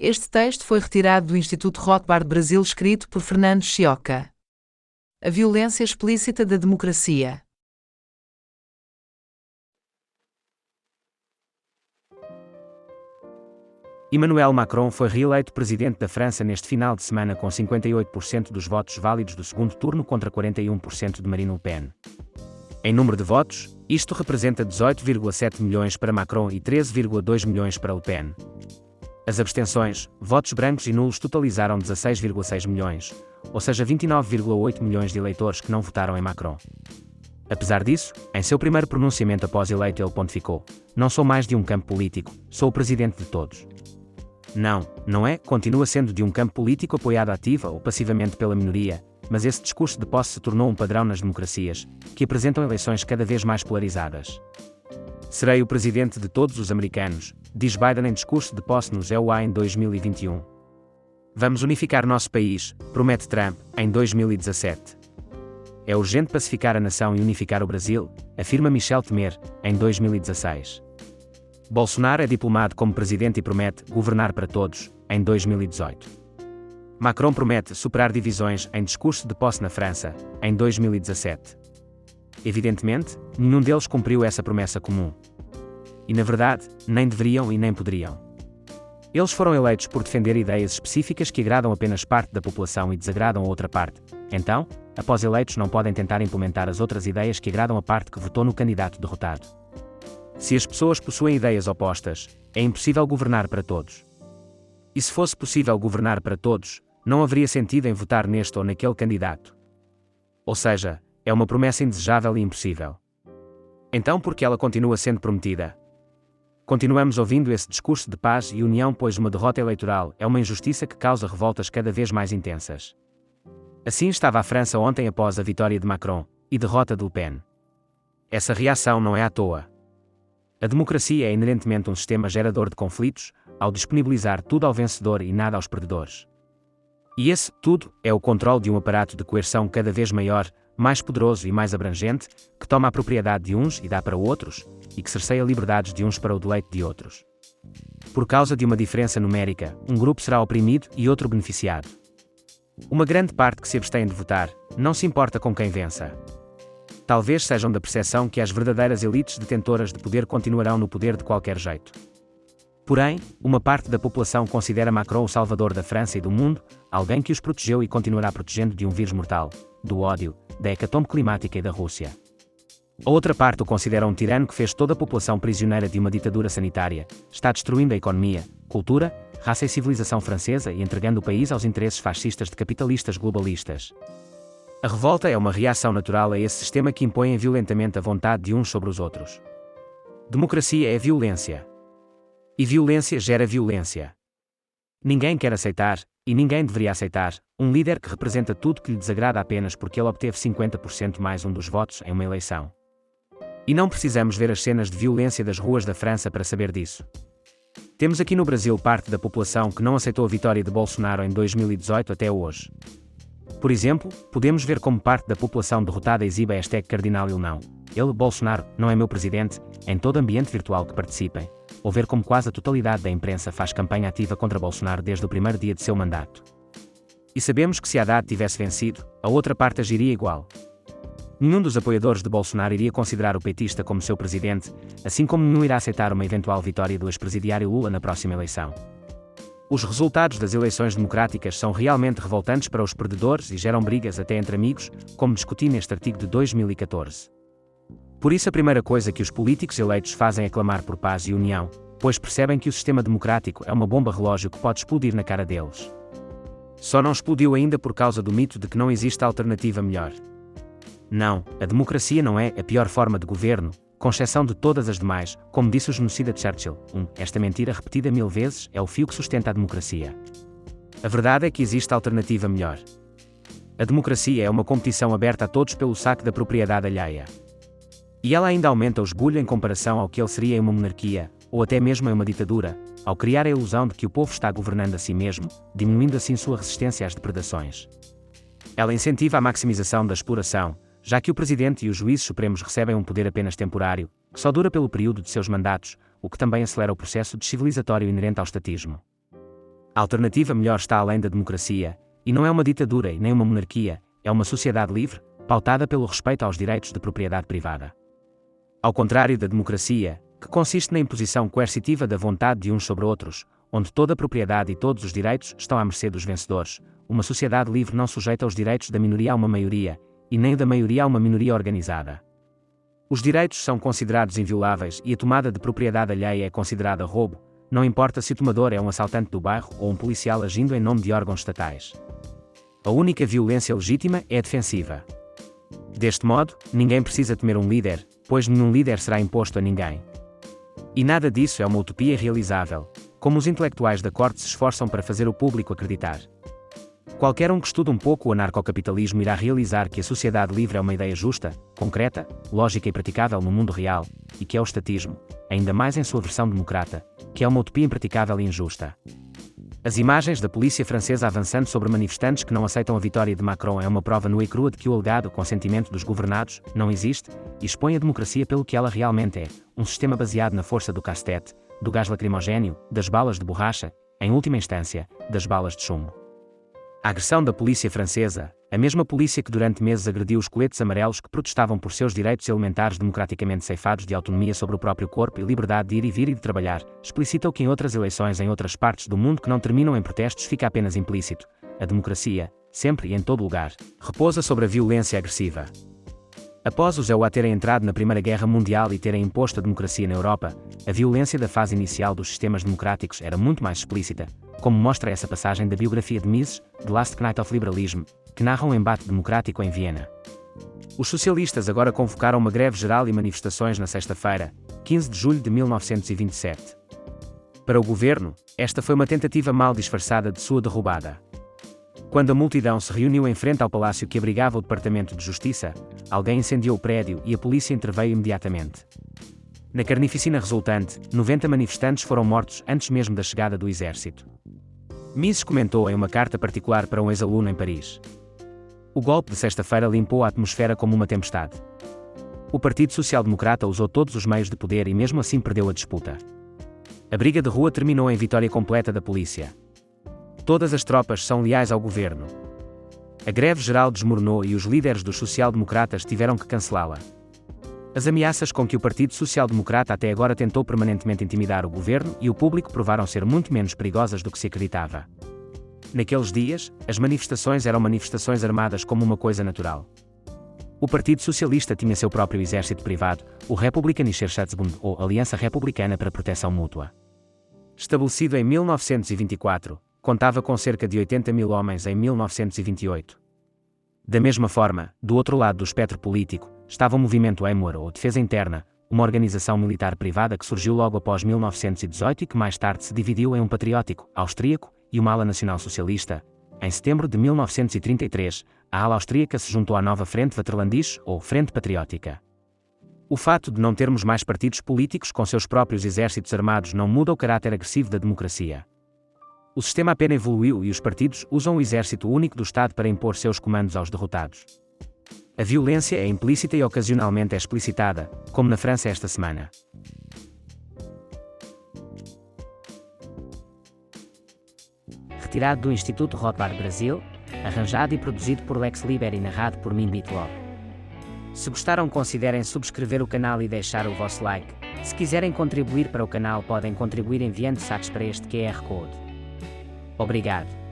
Este texto foi retirado do Instituto Rothbard Brasil, escrito por Fernando Chioca. A violência explícita da democracia. Emmanuel Macron foi reeleito presidente da França neste final de semana com 58% dos votos válidos do segundo turno contra 41% de Marine Le Pen. Em número de votos, isto representa 18,7 milhões para Macron e 13,2 milhões para Le Pen. As abstenções, votos brancos e nulos totalizaram 16,6 milhões, ou seja 29,8 milhões de eleitores que não votaram em Macron. Apesar disso, em seu primeiro pronunciamento após eleito ele pontificou: "Não sou mais de um campo político, sou o presidente de todos." Não é, continua sendo de um campo político apoiado ativa ou passivamente pela minoria, mas esse discurso de posse se tornou um padrão nas democracias, que apresentam eleições cada vez mais polarizadas. "Serei o presidente de todos os americanos", diz Biden em discurso de posse no EUA em 2021. "Vamos unificar nosso país", promete Trump, em 2017. "É urgente pacificar a nação e unificar o Brasil", afirma Michel Temer, em 2016. Bolsonaro é diplomado como presidente e promete "governar para todos", em 2018. Macron promete superar divisões em discurso de posse na França, em 2017. Evidentemente, nenhum deles cumpriu essa promessa comum. E na verdade, nem deveriam e nem poderiam. Eles foram eleitos por defender ideias específicas que agradam apenas parte da população e desagradam a outra parte. Então, após eleitos não podem tentar implementar as outras ideias que agradam a parte que votou no candidato derrotado. Se as pessoas possuem ideias opostas, é impossível governar para todos. E se fosse possível governar para todos, não haveria sentido em votar neste ou naquele candidato. Ou seja, é uma promessa indesejável e impossível. Então por que ela continua sendo prometida? Continuamos ouvindo esse discurso de paz e união, pois uma derrota eleitoral é uma injustiça que causa revoltas cada vez mais intensas. Assim estava a França ontem após a vitória de Macron e derrota de Le Pen. Essa reação não é à toa. A democracia é inerentemente um sistema gerador de conflitos, ao disponibilizar tudo ao vencedor e nada aos perdedores. E esse tudo é o controle de um aparato de coerção cada vez maior, mais poderoso e mais abrangente, que toma a propriedade de uns e dá para outros, e que cerceia liberdades de uns para o deleite de outros. Por causa de uma diferença numérica, um grupo será oprimido e outro beneficiado. Uma grande parte que se abstém de votar, não se importa com quem vença. Talvez sejam da percepção que as verdadeiras elites detentoras de poder continuarão no poder de qualquer jeito. Porém, uma parte da população considera Macron o salvador da França e do mundo, alguém que os protegeu e continuará protegendo de um vírus mortal, do ódio, da hecatombe climática e da Rússia. A outra parte o considera um tirano que fez toda a população prisioneira de uma ditadura sanitária, está destruindo a economia, cultura, raça e civilização francesa e entregando o país aos interesses fascistas de capitalistas globalistas. A revolta é uma reação natural a esse sistema que impõe violentamente a vontade de uns sobre os outros. Democracia é violência. E violência gera violência. Ninguém quer aceitar, e ninguém deveria aceitar, um líder que representa tudo que lhe desagrada apenas porque ele obteve 50% mais um dos votos em uma eleição. E não precisamos ver as cenas de violência das ruas da França para saber disso. Temos aqui no Brasil parte da população que não aceitou a vitória de Bolsonaro em 2018 até hoje. Por exemplo, podemos ver como parte da população derrotada exibe a hashtag Cardinal ele não. Ele, Bolsonaro, não é meu presidente, em todo ambiente virtual que participem. Ou ver como quase a totalidade da imprensa faz campanha ativa contra Bolsonaro desde o primeiro dia de seu mandato. E sabemos que se Haddad tivesse vencido, a outra parte agiria igual. Nenhum dos apoiadores de Bolsonaro iria considerar o petista como seu presidente, assim como nenhum irá aceitar uma eventual vitória do ex-presidiário Lula na próxima eleição. Os resultados das eleições democráticas são realmente revoltantes para os perdedores e geram brigas até entre amigos, como discuti neste artigo de 2014. Por isso a primeira coisa que os políticos eleitos fazem é clamar por paz e união, pois percebem que o sistema democrático é uma bomba relógio que pode explodir na cara deles. Só não explodiu ainda por causa do mito de que não existe alternativa melhor. Não, a democracia não é a pior forma de governo, com exceção de todas as demais, como disse o genocida Churchill. Esta mentira repetida 1000 vezes é o fio que sustenta a democracia. A verdade é que existe alternativa melhor. A democracia é uma competição aberta a todos pelo saque da propriedade alheia. E ela ainda aumenta o esbulho em comparação ao que ele seria em uma monarquia, ou até mesmo em uma ditadura, ao criar a ilusão de que o povo está governando a si mesmo, diminuindo assim sua resistência às depredações. Ela incentiva a maximização da exploração, já que o presidente e os juízes supremos recebem um poder apenas temporário, que só dura pelo período de seus mandatos, o que também acelera o processo descivilizatório inerente ao estatismo. A alternativa melhor está além da democracia, e não é uma ditadura e nem uma monarquia, é uma sociedade livre, pautada pelo respeito aos direitos de propriedade privada. Ao contrário da democracia, que consiste na imposição coercitiva da vontade de uns sobre outros, onde toda a propriedade e todos os direitos estão à mercê dos vencedores, uma sociedade livre não sujeita os direitos da minoria a uma maioria, e nem da maioria a uma minoria organizada. Os direitos são considerados invioláveis e a tomada de propriedade alheia é considerada roubo, não importa se o tomador é um assaltante do bairro ou um policial agindo em nome de órgãos estatais. A única violência legítima é a defensiva. Deste modo, ninguém precisa temer um líder, pois nenhum líder será imposto a ninguém. E nada disso é uma utopia realizável, como os intelectuais da corte se esforçam para fazer o público acreditar. Qualquer um que estude um pouco o anarcocapitalismo irá realizar que a sociedade livre é uma ideia justa, concreta, lógica e praticável no mundo real, e que é o estatismo, ainda mais em sua versão democrata, que é uma utopia impraticável e injusta. As imagens da polícia francesa avançando sobre manifestantes que não aceitam a vitória de Macron é uma prova nua e crua de que o alegado consentimento dos governados não existe e expõe a democracia pelo que ela realmente é, um sistema baseado na força do casse-tête, do gás lacrimogéneo, das balas de borracha, em última instância, das balas de chumbo. A agressão da polícia francesa, a mesma polícia que durante meses agrediu os coletes amarelos que protestavam por seus direitos elementares democraticamente ceifados de autonomia sobre o próprio corpo e liberdade de ir e vir e de trabalhar, explicita o que em outras eleições em outras partes do mundo que não terminam em protestos fica apenas implícito: a democracia, sempre e em todo lugar, repousa sobre a violência agressiva. Após os EUA terem entrado na Primeira Guerra Mundial e terem imposto a democracia na Europa, a violência da fase inicial dos sistemas democráticos era muito mais explícita, como mostra essa passagem da biografia de Mises, The Last Knight of Liberalism, que narra um embate democrático em Viena. Os socialistas agora convocaram uma greve geral e manifestações na sexta-feira, 15 de julho de 1927. Para o governo, esta foi uma tentativa mal disfarçada de sua derrubada. Quando a multidão se reuniu em frente ao palácio que abrigava o Departamento de Justiça, alguém incendiou o prédio e a polícia interveio imediatamente. Na carnificina resultante, 90 manifestantes foram mortos antes mesmo da chegada do exército. Mises comentou em uma carta particular para um ex-aluno em Paris: o golpe de sexta-feira limpou a atmosfera como uma tempestade. O Partido Social Democrata usou todos os meios de poder e mesmo assim perdeu a disputa. A briga de rua terminou em vitória completa da polícia. Todas as tropas são leais ao governo. A greve geral desmoronou e os líderes dos social-democratas tiveram que cancelá-la. As ameaças com que o Partido Social Democrata até agora tentou permanentemente intimidar o governo e o público provaram ser muito menos perigosas do que se acreditava. Naqueles dias, as manifestações eram manifestações armadas como uma coisa natural. O Partido Socialista tinha seu próprio exército privado, o Republikanischer Schutzbund, ou Aliança Republicana para Proteção Mútua. Estabelecido em 1924, contava com cerca de 80 mil homens em 1928. Da mesma forma, do outro lado do espectro político, estava o Movimento Weimar ou Defesa Interna, uma organização militar privada que surgiu logo após 1918 e que mais tarde se dividiu em um patriótico, austríaco, e uma ala nacional-socialista. Em setembro de 1933, a ala austríaca se juntou à nova Frente Vaterlandische, ou Frente Patriótica. O fato de não termos mais partidos políticos com seus próprios exércitos armados não muda o caráter agressivo da democracia. O sistema apenas evoluiu e os partidos usam o exército único do Estado para impor seus comandos aos derrotados. A violência é implícita e ocasionalmente é explicitada, como na França esta semana. Retirado do Instituto Rothbard Brasil, arranjado e produzido por Lex Liber e narrado por mim, Bitlaw. Se gostaram, considerem subscrever o canal e deixar o vosso like. Se quiserem contribuir para o canal, podem contribuir enviando saques para este QR Code. Obrigado.